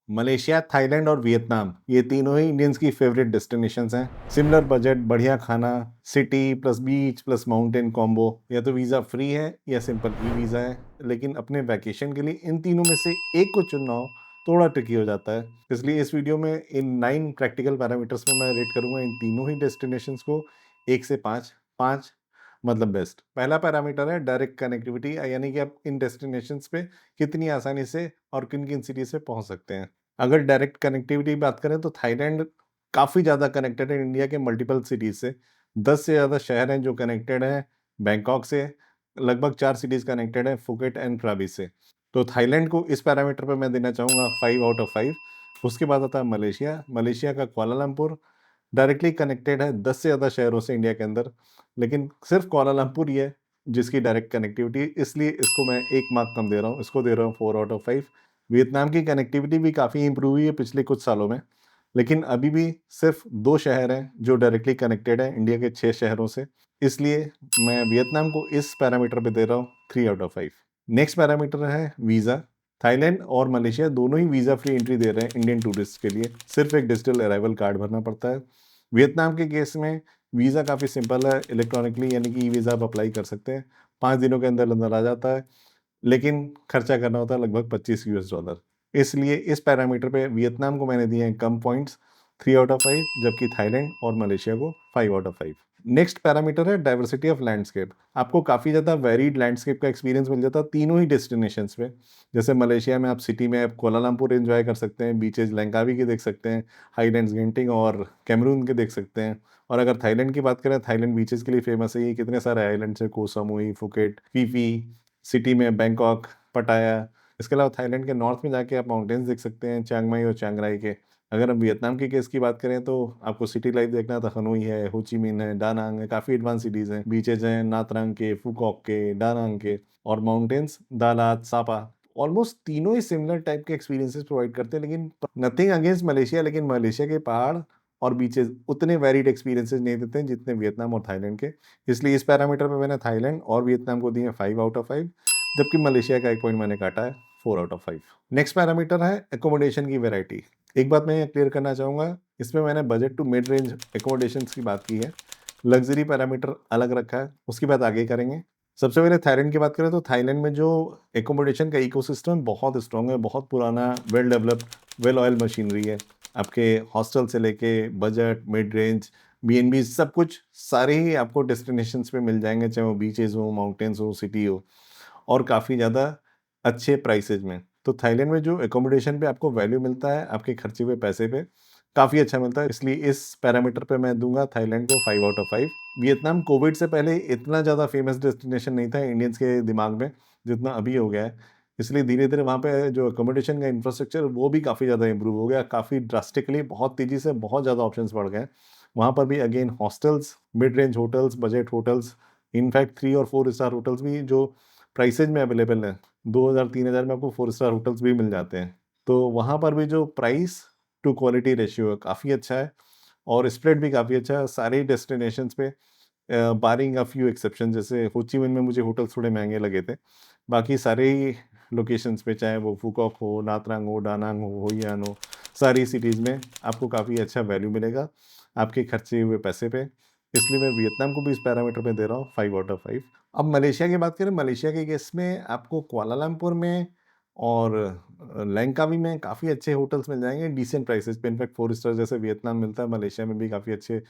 Malaysia, Thailand और Vietnam ये तीनों ही इंडियंस की फेवरेट डेस्टिनेशंस हैं। सिमिलर बजट, बढ़िया खाना, सिटी प्लस बीच प्लस माउंटेन कॉम्बो। या तो वीज़ा फ्री है या सिंपल ई वीज़ा है, लेकिन अपने वैकेशन के लिए इन तीनों में से एक को चुनना हो थोड़ा ट्रिकी हो जाता है। इसलिए इस वीडियो में इन 9 प्रैक्टिकल पैरामीटर्स में मैं रेट करूंगा इन तीनों ही डेस्टिनेशंस को 1 से 5। 5 मतलब बेस्ट। पहला पैरामीटर है डायरेक्ट कनेक्टिविटी, यानी कि आप इन डेस्टिनेशंस पे कितनी आसानी से और किन किन सिटी से पहुंच सकते हैं। अगर डायरेक्ट कनेक्टिविटी की बात करें तो थाईलैंड काफ़ी ज़्यादा कनेक्टेड है इंडिया के मल्टीपल सिटीज़ से। 10 से ज़्यादा शहर हैं जो कनेक्टेड हैं बैंकॉक से। लगभग 4 सिटीज़ कनेक्टेड हैं फुकेट एंड क्राबी से। तो थाईलैंड को इस पैरामीटर पे मैं देना चाहूँगा 5 आउट ऑफ 5। उसके बाद आता है मलेशिया। मलेशिया का कुआलालंपुर डायरेक्टली कनेक्टेड है 10 से ज़्यादा शहरों से इंडिया के अंदर, लेकिन सिर्फ कुआलालंपुर ही है जिसकी डायरेक्ट कनेक्टिविटी, इसलिए इसको मैं 1 मार्क कम दे रहा हूँ, इसको दे रहा हूँ 4 आउट ऑफ 5। वियतनाम की कनेक्टिविटी भी काफ़ी इम्प्रूव हुई है पिछले कुछ सालों में, लेकिन अभी भी सिर्फ 2 शहर हैं जो डायरेक्टली कनेक्टेड हैं इंडिया के 6 शहरों से, इसलिए मैं वियतनाम को इस पैरामीटर पे दे रहा हूँ 3 आउट ऑफ 5। नेक्स्ट पैरामीटर है वीज़ा। थाईलैंड और मलेशिया दोनों ही वीज़ा फ्री एंट्री दे रहे हैं इंडियन टूरिस्ट के लिए, सिर्फ एक डिजिटल अराइवल कार्ड भरना पड़ता है। वियतनाम के केस में वीज़ा काफ़ी सिंपल है, इलेक्ट्रॉनिकली यानी कि ई वीज़ा आप अप्लाई कर सकते हैं, 5 दिनों के अंदर अंदर आ जाता है, लेकिन खर्चा करना होता है लगभग $25। इसलिए इस पैरामीटर पे वियतनाम को मैंने दिए हैं कम पॉइंट्स, 3 आउट ऑफ 5, जबकि थाईलैंड और मलेशिया को 5 आउट ऑफ 5। नेक्स्ट पैरामीटर है डाइवर्सिटी ऑफ लैंडस्केप। आपको काफ़ी ज़्यादा वेरिड लैंडस्केप का एक्सपीरियंस मिल जाता है तीनों ही डेस्टिनेशंस पे। जैसे मलेशिया में आप सिटी में आप कुआलालंपुर एंजॉय कर सकते हैं, बीचेस लैंकावी के देख सकते हैं, हाईलैंड्स गेंटिंग और कैमरून के देख सकते हैं। और अगर थाईलैंड की बात करें, थाईलैंड बीचेस के लिए फेमस है, ये कितने सारे आइलैंड्स हैं, कोह सामुई, फुकेट, फी फी, सिटी में बैंकॉक, पटाया। इसके अलावा थाईलैंड के नॉर्थ में जाके आप माउंटेन्स देख सकते हैं, चियांग माई और चियांग राई के। अगर हम वियतनाम के केस की बात करें तो आपको सिटी लाइफ देखना है तो हनोई है, हो ची मिन्ह है, डा नांग है, काफ़ी एडवांस सिटीज़ हैं। बीचेज़ हैं नात रंग के, फूकॉक के, डा नांग के, और माउंटेन्स दालात, सापा। ऑलमोस्ट तीनों ही सिमिलर टाइप के एक्सपीरियंसेस प्रोवाइड करते हैं, लेकिन नथिंग अगेंस्ट मलेशिया, लेकिन मलेशिया के पहाड़ और बीचेज़ उतने वैलिड एक्सपीरियंसेस नहीं देते हैं जितने वियतनाम और थाईलैंड के। इसलिए इस पैरामीटर पे मैंने थाईलैंड और वियतनाम को दिए 5 आउट ऑफ 5, जबकि मलेशिया का 1 पॉइंट मैंने काटा है, 4 आउट ऑफ 5। नेक्स्ट पैरामीटर है अकोमोडेशन की वैरायटी। एक बात मैं यहाँ क्लियर करना चाहूँगा, इसमें मैंने budget to mid range accommodations की बात की है, लग्ज़री पैरामीटर अलग रखा है, उसकी बात आगे करेंगे। सबसे पहले थाईलैंड की बात करें तो थाईलैंड में जो अकोमोडेशन का इकोसिस्टम बहुत स्ट्रॉन्ग है, बहुत पुराना, well developed, well oil machinery है। आपके हॉस्टल से लेके बजट, मिड रेंज, बीएनबी, सब कुछ सारे ही आपको डेस्टिनेशंस पे मिल जाएँगे, चाहे वो बीचेज़ हो, माउंटेन्स हो, सिटी हो, और काफ़ी ज़्यादा अच्छे प्राइसेज़ में। तो थाईलैंड में जो अकोमोडेशन पे आपको वैल्यू मिलता है, आपके खर्चे हुए पैसे पे काफ़ी अच्छा मिलता है, इसलिए इस पैरामीटर पे मैं दूँगा थाईलैंड को 5 आउट ऑफ 5। वियतनाम कोविड से पहले इतना ज़्यादा फेमस डेस्टिनेशन नहीं था इंडियंस के दिमाग में, जितना अभी हो गया है। इसलिए धीरे-धीरे वहाँ पे जो अकोमोडेशन का इंफ्रास्ट्रक्चर वो भी काफ़ी ज़्यादा इम्प्रूव हो गया, काफ़ी ड्रास्टिकली, बहुत तेज़ी से बहुत ज़्यादा ऑप्शंस बढ़ गए हैं। वहाँ पर भी again hostels, mid range hotels, budget hotels, in fact 3 और 4 स्टार होटल्स भी जो प्राइसेज़ में अवेलेबल हैं, 2000-3000 में आपको 4 स्टार होटल्स भी मिल जाते हैं। तो वहाँ पर भी जो प्राइस टू क्वालिटी रेशियो है काफ़ी अच्छा है, और स्प्रेड भी काफ़ी अच्छा है सारे डेस्टिनेशंस पे, बारिंग अ फ्यू एक्सेप्शन। जैसे हो ची मिन्ह में मुझे होटल्स थोड़े महँगे लगे थे। बाकी सारे ही लोकेशंस पे, चाहे वो फूकॉक हो, नातरांग हो, डानांग हो, होइयान हो, सारी सिटीज़ में आपको काफ़ी अच्छा वैल्यू मिलेगा आपके खर्चे हुए पैसे पे। इसलिए मैं वियतनाम को भी इस पैरामीटर पे दे रहा हूँ 5 आउट ऑफ 5। अब मलेशिया की बात करें, मलेशिया के केस में आपको कुआलालंपुर में और लैंकावी में काफ़ी अच्छे होटल्स मिल जाएँगे डिसेंट प्राइसेज़ पे। इनफैक्ट 4 स्टार जैसे वियतनाम मिलता है, मलेशिया में भी काफ़ी अच्छे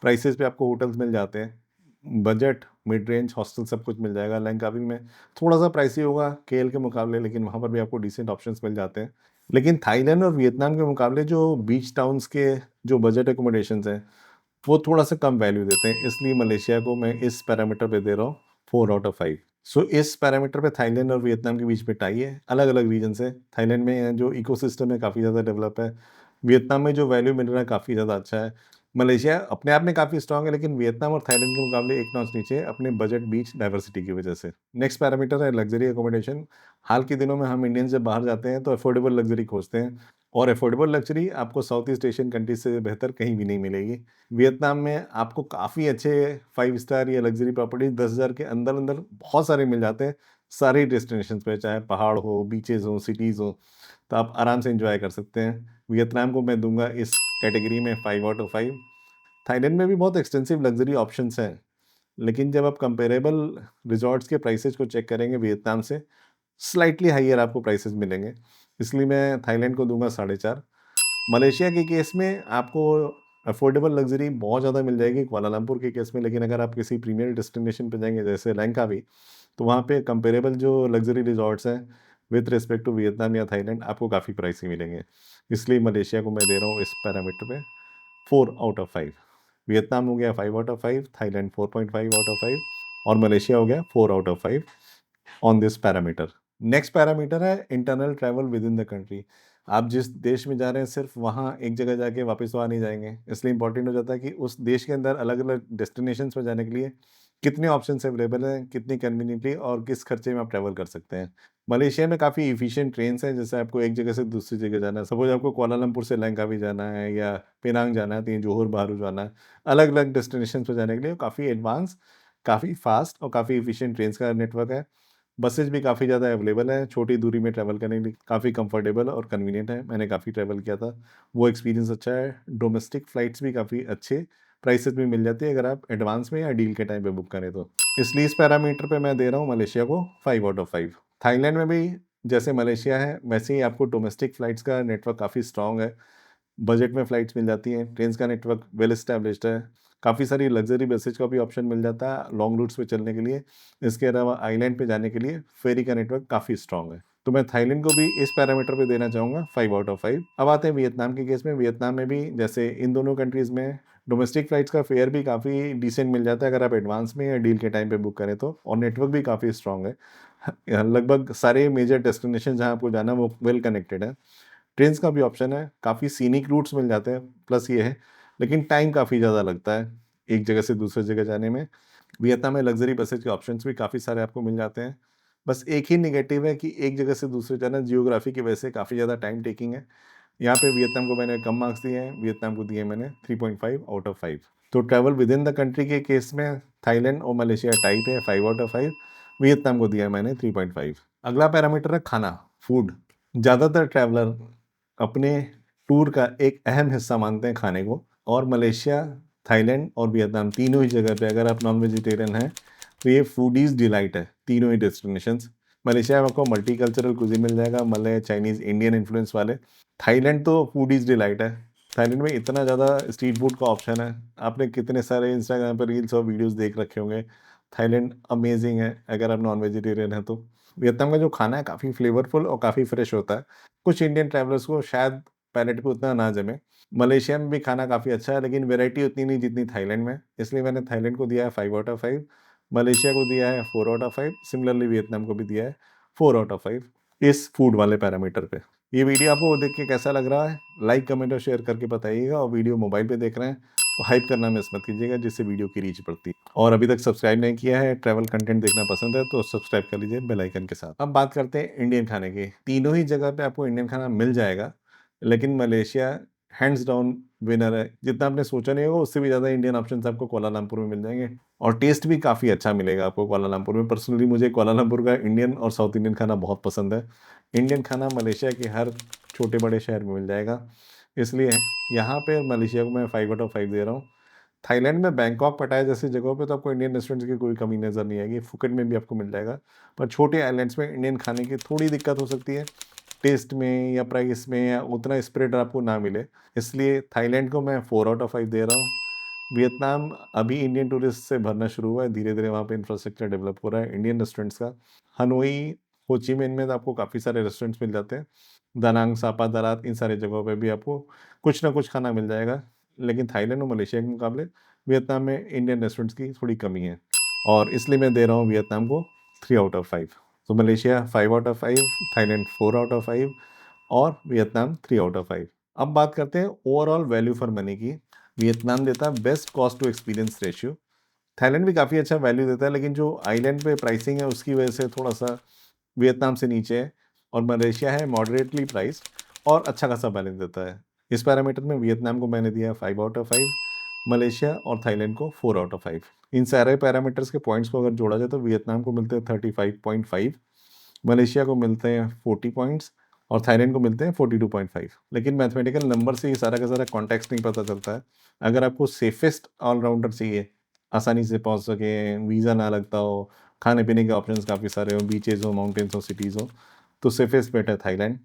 प्राइसेज़ पे आपको होटल्स मिल जाते हैं। बजट, मिड रेंज, हॉस्टल सब कुछ मिल जाएगा। लैंकावी में थोड़ा-सा प्राइसी होगा केएल के मुकाबले, लेकिन वहाँ पर भी आपको डिसेंट ऑप्शंस मिल जाते हैं। लेकिन थाईलैंड और वियतनाम के मुकाबले जो बीच टाउन्स के जो बजट अकोमोडेशंस हैं, वो थोड़ा-सा कम वैल्यू देते हैं, इसलिए मलेशिया को मैं इस पैरामीटर पे दे रहा हूँ 4 आउट ऑफ 5। सो इस पैरामीटर पे थाईलैंड और वियतनाम के बीच में टाई है, अलग-अलग रीजन से। थाईलैंड में जो इकोसिस्टम है काफ़ी ज़्यादा डेवलप है, वियतनाम में जो वैल्यू मिल रहा है काफ़ी ज़्यादा अच्छा है। मलेशिया अपने आप में काफ़ी स्ट्रॉन्ग है, लेकिन वियतनाम और थाईलैंड के मुकाबले एक नॉच नीचे है अपने बजट बीच डाइवर्सिटी की वजह से। नेक्स्ट पैरामीटर है लग्ज़री अकोमोडेशन। हाल के दिनों में हम इंडियन जब बाहर जाते हैं तो अफोर्डेबल लग्ज़री खोजते हैं, और अफोर्डेबल लग्ज़री आपको साउथ ईस्ट एशियन कंट्रीज़ से बेहतर कहीं भी नहीं मिलेगी। वियतनाम में आपको काफ़ी अच्छे 5 स्टार या लग्ज़री प्रॉपर्टीज़ 10,000 के अंदर-अंदर बहुत सारे मिल जाते हैं, सारे डेस्टिनेशंस पे, चाहे पहाड़ हो, बीचेज़ हों, सिटीज़ हों। तो आप आराम से एंजॉय कर सकते हैं। वियतनाम को मैं दूंगा इस कैटेगरी में 5/5। थाईलैंड में भी बहुत एक्सटेंसिव लग्जरी ऑप्शंस हैं, लेकिन जब आप कंपेरेबल रिजॉर्ट्स के प्राइसेज को चेक करेंगे वियतनाम से, स्लाइटली हाइयर आपको प्राइसेस मिलेंगे। इसलिए मैं थाईलैंड को दूंगा 4.5। मलेशिया के केस में आपको अफोर्डेबल लग्जरी बहुत ज़्यादा मिल जाएगी कुआलालंपुर के केस में, लेकिन अगर आप किसी प्रीमियर डेस्टिनेशन पे जाएंगे जैसे लैंकावी, तो वहाँ पे कंपेरेबल जो लग्जरी रिजॉर्ट्स हैं विथ रिस्पेक्ट टू वियतनाम या थाईलैंड आपको काफ़ी प्राइसी मिलेंगे। इसलिए मलेशिया को मैं दे रहा हूँ इस पैरामीटर पे 4/5। वियतनाम हो गया 5/5, थाईलैंड 4.5/5 और मलेशिया हो गया 4/5 on this parameter. Next parameter है internal travel within the country. आप जिस देश में जा रहे हैं सिर्फ वहाँ एक जगह जाके वापस तो आ नहीं जाएंगे, इसलिए इंपॉर्टेंट हो जाता है कि उस देश के अंदर अलग अलग डेस्टिनेशंस पे जाने के लिए कितने ऑप्शंस अवेलेबल हैं, कितनी कन्वीनियंटली और किस खर्चे में आप ट्रैवल कर सकते हैं। मलेशिया में काफ़ी इफिशिएंट ट्रेन्स हैं, जैसे आपको एक जगह से दूसरी जगह जाना है, सपोज आपको कुआलालंपुर से लंकावी जाना है या पेनांग जाना है, तो ये जोहर बारू जाना है, अलग अलग डेस्टिनेशन पर जाने के लिए काफ़ी एडवांस, काफ़ी फास्ट और काफ़ी इफिशिएंट ट्रेन्स का नेटवर्क है। बसेज भी काफ़ी ज़्यादा अवेलेबल हैं, छोटी दूरी में ट्रैवल करने के लिए काफ़ी कंफर्टेबल और कन्वीनियंट है। मैंने काफ़ी ट्रैवल किया था, वो एक्सपीरियंस अच्छा है। डोमेस्टिक फ़्लाइट्स भी काफ़ी अच्छे प्राइसेस में मिल जाती है अगर आप एडवांस में या डील के टाइम पे बुक करें तो। इसलिए इस पैरामीटर पे मैं दे रहा हूँ मलेशिया को 5/5। थाईलैंड में भी जैसे मलेशिया है वैसे ही आपको डोमेस्टिक फ़्लाइट्स का नेटवर्क काफ़ी स्ट्रॉन्ग है। बजट में फ़्लाइट्स मिल जाती हैं, ट्रेन्स का नेटवर्क वेल एस्टैब्लिश्ड है, काफ़ी सारी लग्ज़री बसेज का भी ऑप्शन मिल जाता है लॉन्ग रूट्स पे चलने के लिए। इसके अलावा आइलैंड पे जाने के लिए फेरी का नेटवर्क काफ़ी स्ट्रॉन्ग है। तो मैं थाईलैंड को भी इस पैरामीटर पे देना चाहूँगा 5/5। अब आते हैं वियतनाम के केस में। वियतनाम में भी जैसे इन दोनों कंट्रीज़ में डोमेस्टिक फ़्लाइट्स का फेयर भी काफ़ी डिसेंट मिल जाता है अगर आप एडवांस में या डील के टाइम पे बुक करें तो, और नेटवर्क भी काफ़ी स्ट्रॉन्ग है। लगभग सारे मेजर डेस्टिनेशन जहाँ आपको जाना है वो वेल कनेक्टेड है। ट्रेन्स का भी ऑप्शन है, काफ़ी सीनिक रूट्स मिल जाते हैं, प्लस ये है, लेकिन टाइम काफ़ी ज़्यादा लगता है एक जगह से दूसरी जगह जाने में। वियतनाम में लग्ज़री बसेज़ के ऑप्शंस भी काफ़ी सारे आपको मिल जाते हैं। बस एक ही नेगेटिव है कि एक जगह से दूसरे जाना जियोग्राफी की वजह से काफ़ी ज़्यादा टाइम टेकिंग है। यहाँ पे वियतनाम को मैंने कम मार्क्स दिए हैं, वियतनाम को दिए मैंने 3.5/5। तो travel within the country के केस में थाईलैंड और मलेशिया टाई पे है 5/5, वियतनाम को दिया है मैंने 3.5। अगला पैरामीटर है खाना, फूड। ज़्यादातर ट्रैवलर अपने टूर का एक अहम हिस्सा मानते हैं खाने को, और मलेशिया, थाईलैंड और वियतनाम तीनों ही जगह पे अगर आप नॉन वेजिटेरियन हैं तो ये फूडीज़ डिलाइट है तीनों ही डेस्टिनेशंस। मलेशिया में आपको मल्टी कल्चरल कुज़ीन मिल जाएगा, मलय, चाइनीज़, इंडियन इन्फ्लुएंस वाले। थाईलैंड तो फूडीज़ डिलाइट है। थाईलैंड में इतना ज़्यादा स्ट्रीट फूड का ऑप्शन है, आपने कितने सारे इंस्टाग्राम पर रील्स और वीडियोज़ देख रखे होंगे। थाईलैंड अमेजिंग है अगर आप नॉन वेजिटेरियन हैं तो। वियतनाम का जो खाना है काफ़ी फ्लेवरफुल और काफ़ी फ्रेश होता है। कुछ इंडियन ट्रैवलर्स को शायद पैलेट पे उतना ना जमे। मलेशिया में भी खाना काफ़ी अच्छा है, लेकिन वैरायटी उतनी नहीं जितनी थाईलैंड में, इसलिए मैंने थाईलैंड को दिया है 5/5, मलेशिया को दिया है 4/5, सिमिलरली वियतनाम को भी दिया है 4/5 इस फूड वाले पैरामीटर पे। ये वीडियो आपको देख के कैसा लग रहा है? लाइक, कमेंट और शेयर करके बताइएगा, और वीडियो मोबाइल पे देख रहे हैं तो हाइप करना मिस मत कीजिएगा, जिससे वीडियो की रीच बढ़ती है। और अभी तक सब्सक्राइब नहीं किया है, ट्रैवल कंटेंट देखना पसंद है तो सब्सक्राइब कर लीजिए बेल आइकन के साथ। अब बात करते हैं इंडियन खाने की। तीनों ही जगह पे आपको इंडियन खाना मिल जाएगा, लेकिन मलेशिया हैंड्स डाउन विनर है। जितना आपने सोचा नहीं होगा उससे भी ज़्यादा इंडियन ऑप्शंस आपको कुआलालंपुर में मिल जाएंगे, और टेस्ट भी काफ़ी अच्छा मिलेगा आपको कुआलालंपुर में। पर्सनली मुझे कुआलालंपुर का इंडियन और साउथ इंडियन खाना बहुत पसंद है। इंडियन खाना मलेशिया के हर छोटे बड़े शहर में मिल जाएगा, इसलिए यहाँ पे मलेशिया को मैं 5/5 दे रहा हूँ। थाईलैंड में बैंकॉक, पटाया जैसी जगहों पे तो आपको इंडियन रेस्टोरेंट्स की कोई कमी नज़र नहीं आएगी, फुकेट में भी आपको मिल जाएगा। पर छोटे आइलैंड्स में इंडियन खाने की थोड़ी दिक्कत हो सकती है, टेस्ट में या प्राइस में, या उतना स्प्रेड आपको ना मिले, इसलिए थाईलैंड को मैं 4/5 दे रहा हूँ। वियतनाम अभी इंडियन टूरिस्ट से भरना शुरू हुआ है, धीरे-धीरे वहाँ पे इंफ्रास्ट्रक्चर डेवलप हो रहा है इंडियन रेस्टोरेंट्स का। हनोई, हो ची मिन्ह में तो आपको काफ़ी सारे रेस्टोरेंट्स मिल जाते हैं। दानांग, सापा, दारात, इन सारी जगहों पे भी आपको कुछ ना कुछ खाना मिल जाएगा। लेकिन थाईलैंड और मलेशिया के मुकाबले वियतनाम में इंडियन रेस्टोरेंट्स की थोड़ी कमी है, और इसलिए मैं दे रहा हूँ वियतनाम को 3/5। तो मलेशिया 5/5, थाईलैंड 4/5 और वियतनाम 3/5। अब बात करते हैं ओवरऑल वैल्यू फॉर मनी की। वियतनाम देता है best cost to experience ratio. Thailand भी काफ़ी अच्छा वैल्यू देता है, लेकिन जो आइलैंड पे प्राइसिंग है उसकी वजह से थोड़ा-सा वियतनाम से नीचे है, और मलेशिया है मॉडरेटली प्राइस्ड और अच्छा खासा बैलेंस देता है। इस पैरामीटर में वियतनाम को मैंने दिया है 5/5, मलेशिया और थाईलैंड को 4/5। इन सारे पैरामीटर्स के पॉइंट्स को अगर जोड़ा जाए तो वियतनाम को मिलते हैं 35.5, मलेशिया को मिलते हैं 40 पॉइंट्स और थाईलैंड को मिलते हैं 42.5। लेकिन मैथमेटिकल नंबर से ये सारा का सारा कॉन्टेक्स्ट नहीं पता चलता है। अगर आपको सेफेस्ट ऑलराउंडर चाहिए, आसानी से पहुँच सकें, वीज़ा ना लगता हो, खाने-पीने के ऑप्शंस काफ़ी सारे हों, बीचेज़ हो, माउंटेन्स हो, सिटीज़ हो, तो सेफेस्ट बेट है थाईलैंड।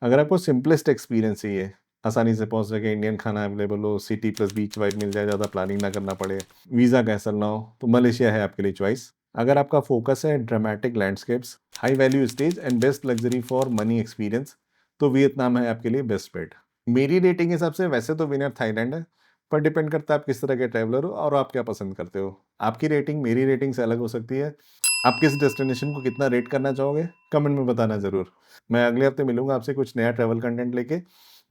अगर आपको सिंपलेस्ट एक्सपीरियंस चाहिए, आसानी से पहुँच सके, इंडियन खाना अवेलेबल हो, सिटी प्लस बीच वाइब मिल जाए, ज़्यादा प्लानिंग ना करना पड़े, वीज़ा का हैसल ना हो, तो मलेशिया है आपके लिए चॉइस। अगर आपका फोकस है dramatic landscapes, high value stage and best luxury for money experience, तो वियतनाम है आपके लिए बेस्ट बेट। मेरी रेटिंग के हिसाब से वैसे तो विनर थाईलैंड है, पर डिपेंड करता है आप किस तरह के ट्रैवलर हो और आप क्या पसंद करते हो। आपकी रेटिंग मेरी रेटिंग से अलग हो सकती है। आप किस डेस्टिनेशन को कितना रेट करना चाहोगे, कमेंट में बताना ज़रूर। मैं अगले हफ्ते मिलूंगा आपसे कुछ नया ट्रैवल कंटेंट लेके।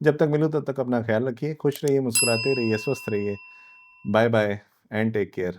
जब तक मिलूं तब तक अपना ख्याल रखिए, खुश रहिए, मुस्कुराते रहिए, स्वस्थ रहिए। Bye bye and take care.